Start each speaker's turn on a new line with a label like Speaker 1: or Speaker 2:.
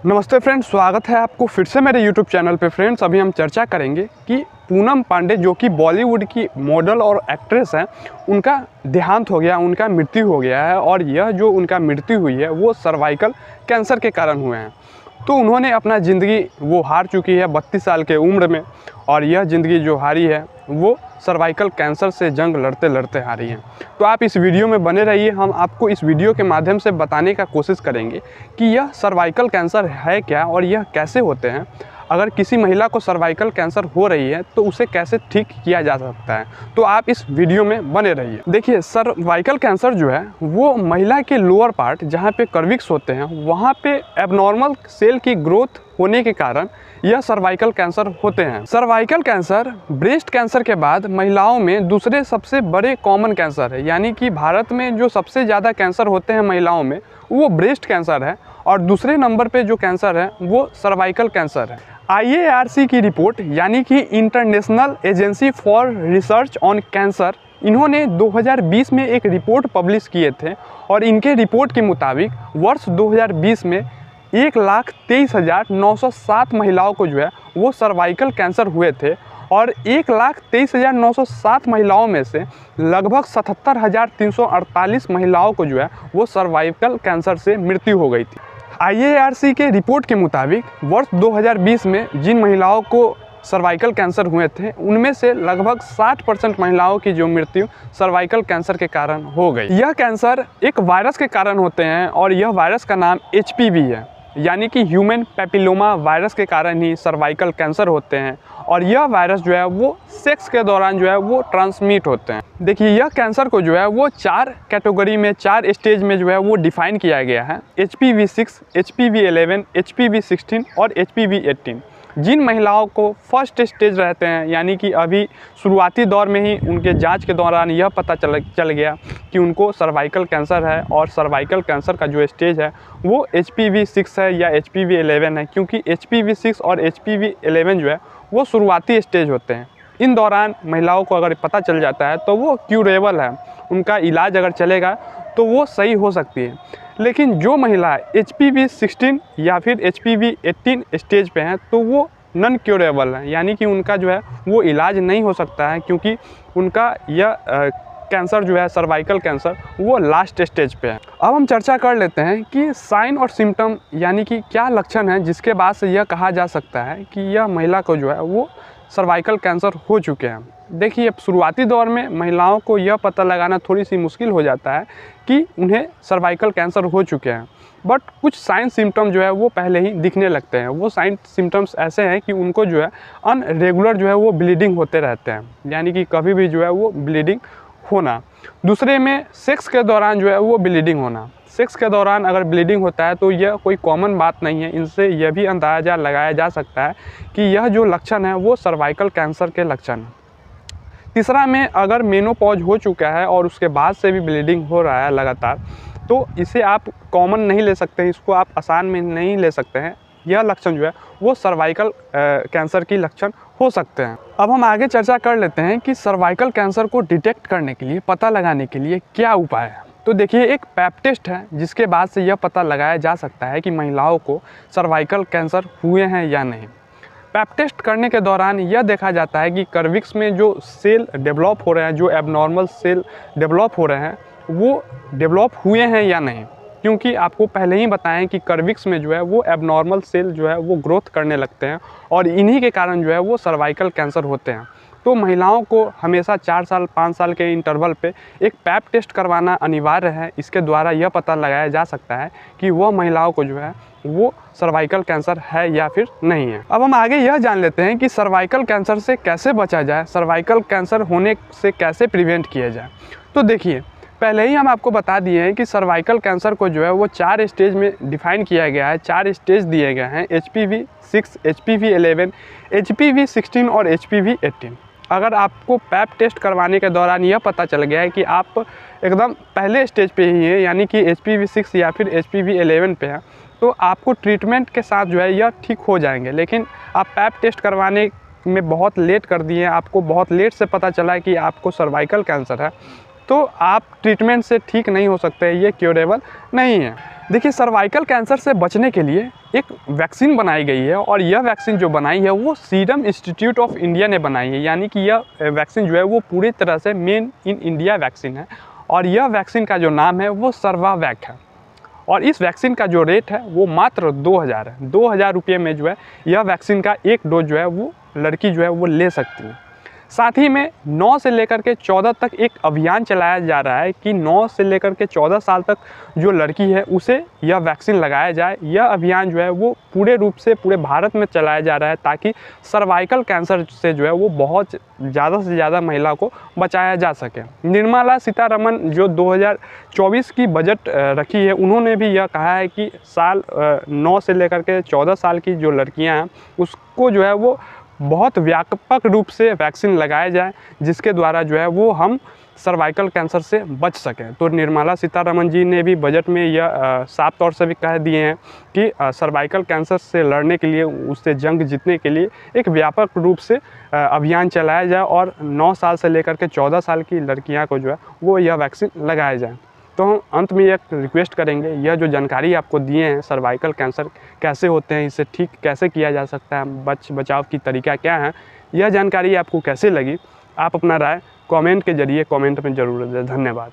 Speaker 1: नमस्ते फ्रेंड्स, स्वागत है आपको फिर से मेरे YouTube चैनल पे। फ्रेंड्स, अभी हम चर्चा करेंगे कि पूनम पांडे जो कि बॉलीवुड की मॉडल और एक्ट्रेस हैं, उनका देहांत हो गया, उनका मृत्यु हो गया है। और यह जो उनका मृत्यु हुई है वो सर्वाइकल कैंसर के कारण हुए हैं। तो उन्होंने अपना ज़िंदगी वो हार चुकी है 32 साल के उम्र में। और यह ज़िंदगी जो हारी है वो सर्वाइकल कैंसर से जंग लड़ते लड़ते हारी है। तो आप इस वीडियो में बने रहिए। हम आपको इस वीडियो के माध्यम से बताने का कोशिश करेंगे कि यह सर्वाइकल कैंसर है क्या और यह कैसे होते हैं। अगर किसी महिला को सर्वाइकल कैंसर हो रही है तो उसे कैसे ठीक किया जा सकता है। तो आप इस वीडियो में बने रहिए। देखिए, सर्वाइकल कैंसर जो है वो महिला के लोअर पार्ट जहाँ पे कर्विक्स होते हैं वहाँ पे एबनॉर्मल सेल की ग्रोथ होने के कारण यह सर्वाइकल कैंसर होते हैं। सर्वाइकल कैंसर ब्रेस्ट कैंसर के बाद महिलाओं में दूसरे सबसे बड़े कॉमन कैंसर है। यानी कि भारत में जो सबसे ज़्यादा कैंसर होते हैं महिलाओं में वो ब्रेस्ट कैंसर है और दूसरे नंबर पे जो कैंसर है वो सर्वाइकल कैंसर है। IARC की रिपोर्ट यानी कि international agency for research on cancer, इन्होंने 2020 में एक रिपोर्ट पब्लिश किए थे और इनके रिपोर्ट के मुताबिक वर्ष 2020 में 1,23,907 महिलाओं को जो है वो सर्वाइकल कैंसर हुए थे। और 1,23,907 महिलाओं में से लगभग 77,348 महिलाओं को जो है वो सर्वाइकल कैंसर से मृत्यु हो गई थी। IARC के रिपोर्ट के मुताबिक वर्ष 2020 में जिन महिलाओं को सर्वाइकल कैंसर हुए थे उनमें से लगभग 60% महिलाओं की जो मृत्यु सर्वाइकल कैंसर के कारण हो गई। यह कैंसर एक वायरस के कारण होते हैं और यह वायरस का नाम HPV है, यानी कि ह्यूमन पैपिलोमा वायरस के कारण ही सर्वाइकल कैंसर होते हैं। और यह वायरस जो है वो सेक्स के दौरान जो है वो ट्रांसमिट होते हैं। देखिए, यह कैंसर को जो है वो 4 कैटेगरी में, 4 स्टेज में जो है वो डिफाइन किया गया है। HPV 6, HPV 11, HPV 16 और HPV 18। जिन महिलाओं को फर्स्ट स्टेज रहते हैं, यानी कि अभी शुरुआती दौर में ही उनके जांच के दौरान यह पता चल गया कि उनको सर्वाइकल कैंसर है और सर्वाइकल कैंसर का जो स्टेज है वो HPV 6 है या HPV 11 है, क्योंकि HPV 6 और HPV 11 जो है वो शुरुआती स्टेज होते हैं। इन दौरान महिलाओं को अगर पता चल जाता है तो वो क्यूरेबल है, उनका इलाज अगर चलेगा तो वो सही हो सकती है। लेकिन जो महिला HPV 16 या फिर HPV 18 स्टेज पे हैं तो वो नॉन क्यूरेबल है, यानी कि उनका जो है वो इलाज नहीं हो सकता है, क्योंकि उनका यह कैंसर जो है सर्वाइकल कैंसर वो लास्ट स्टेज पे है। अब हम चर्चा कर लेते हैं कि साइन और सिम्टम, यानी कि क्या लक्षण है जिसके बाद से यह कहा जा सकता है कि यह महिला को जो है वो सर्वाइकल कैंसर हो चुके हैं। देखिए, अब शुरुआती दौर में महिलाओं को यह पता लगाना थोड़ी सी मुश्किल हो जाता है कि उन्हें सर्वाइकल कैंसर हो चुके हैं, बट कुछ साइन सिम्टम जो है वो पहले ही दिखने लगते हैं। वो साइन सिम्टम्स ऐसे हैं कि उनको जो है अनरेगुलर जो है वो ब्लीडिंग होते रहते हैं, यानी कि कभी भी जो है वो ब्लीडिंग होना। दूसरे में सेक्स के दौरान जो है वो ब्लीडिंग होना। सेक्स के दौरान अगर ब्लीडिंग होता है तो यह कोई कॉमन बात नहीं है, इनसे यह भी अंदाज़ा लगाया जा सकता है कि यह जो लक्षण है वो सर्वाइकल कैंसर के लक्षण हैं। तीसरा में अगर मेनोपॉज हो चुका है और उसके बाद से भी ब्लीडिंग हो रहा है लगातार, तो इसे आप कॉमन नहीं ले सकते हैं, इसको आप आसान में नहीं ले सकते हैं। यह लक्षण जो है वो सर्वाइकल कैंसर की लक्षण हो सकते हैं। अब हम आगे चर्चा कर लेते हैं कि सर्वाइकल कैंसर को डिटेक्ट करने के लिए, पता लगाने के लिए क्या उपाय है। तो देखिए, एक पैप टेस्ट है जिसके बाद से यह पता लगाया जा सकता है कि महिलाओं को सर्वाइकल कैंसर हुए हैं या नहीं। पैप टेस्ट करने के दौरान यह देखा जाता है कि कर्विक्स में जो सेल डेवलप हो रहे हैं, जो एबनॉर्मल सेल डेवलप हो रहे हैं, वो डेवलप हुए हैं या नहीं। क्योंकि आपको पहले ही बताएं कि कर्विक्स में जो है वो एबनॉर्मल सेल जो है वो ग्रोथ करने लगते हैं और इन्हीं के कारण जो है वो सर्वाइकल कैंसर होते हैं। तो महिलाओं को हमेशा 4 साल 5 साल के इंटरवल पे एक पैप टेस्ट करवाना अनिवार्य है। इसके द्वारा यह पता लगाया जा सकता है कि वह महिलाओं को जो है वो सर्वाइकल कैंसर है या फिर नहीं है। अब हम आगे यह जान लेते हैं कि सर्वाइकल कैंसर से कैसे बचा जाए, सर्वाइकल कैंसर होने से कैसे प्रिवेंट किया जाए। तो देखिए, पहले ही हम आपको बता दिए हैं कि सर्वाइकल कैंसर को जो है वो 4 स्टेज में डिफाइन किया गया है, 4 स्टेज दिए गए हैं, HPV 6, HPV 11, HPV 16 और HPV 18। अगर आपको पैप टेस्ट करवाने के दौरान यह पता चल गया है कि आप एकदम पहले स्टेज पे ही हैं, यानी कि HPV 6 या फिर HPV 11 पे हैं, तो आपको ट्रीटमेंट के साथ जो है यह ठीक हो जाएंगे। लेकिन आप पैप टेस्ट करवाने में बहुत लेट कर दिए, आपको बहुत लेट से पता चला कि आपको सर्वाइकल कैंसर है, तो आप ट्रीटमेंट से ठीक नहीं हो सकते, ये क्योरेबल नहीं है। देखिए, सर्वाइकल कैंसर से बचने के लिए एक वैक्सीन बनाई गई है और यह वैक्सीन जो बनाई है वो सीरम इंस्टीट्यूट ऑफ इंडिया ने बनाई है, यानी कि यह वैक्सीन जो है वो पूरी तरह से मेड इन इंडिया वैक्सीन है। और यह वैक्सीन का जो नाम है वो सर्वावैक है और इस वैक्सीन का जो रेट है वो मात्र 2000 है। 2000 रुपये में जो है यह वैक्सीन का एक डोज जो है वो लड़की जो है वो ले सकती है। साथ ही में 9 से लेकर के 14 तक एक अभियान चलाया जा रहा है कि 9 से लेकर के 14 साल तक जो लड़की है उसे यह वैक्सीन लगाया जाए। यह अभियान जो है वो पूरे रूप से पूरे भारत में चलाया जा रहा है ताकि सर्वाइकल कैंसर से जो है वो बहुत ज़्यादा से ज़्यादा महिला को बचाया जा सके। निर्मला सीतारमण जो 2024 की बजट रखी है, उन्होंने भी यह कहा है कि साल 9 से लेकर के 14 साल की जो लड़कियां हैं उसको जो है वो बहुत व्यापक रूप से वैक्सीन लगाया जाए, जिसके द्वारा जो है वो हम सर्वाइकल कैंसर से बच सकें। तो निर्मला सीतारमण जी ने भी बजट में यह साफ तौर से भी कह दिए हैं कि सर्वाइकल कैंसर से लड़ने के लिए, उससे जंग जीतने के लिए एक व्यापक रूप से अभियान चलाया जाए और 9 साल से लेकर के 14 साल की लड़कियां को जो है वो यह वैक्सीन लगाया जाए। तो हम अंत में एक रिक्वेस्ट करेंगे, यह जो जानकारी आपको दिए हैं सर्वाइकल कैंसर कैसे होते हैं, इसे ठीक कैसे किया जा सकता है, बचाव की तरीका क्या है, यह जानकारी आपको कैसे लगी, आप अपना राय कमेंट के जरिए कमेंट में ज़रूर दें। धन्यवाद।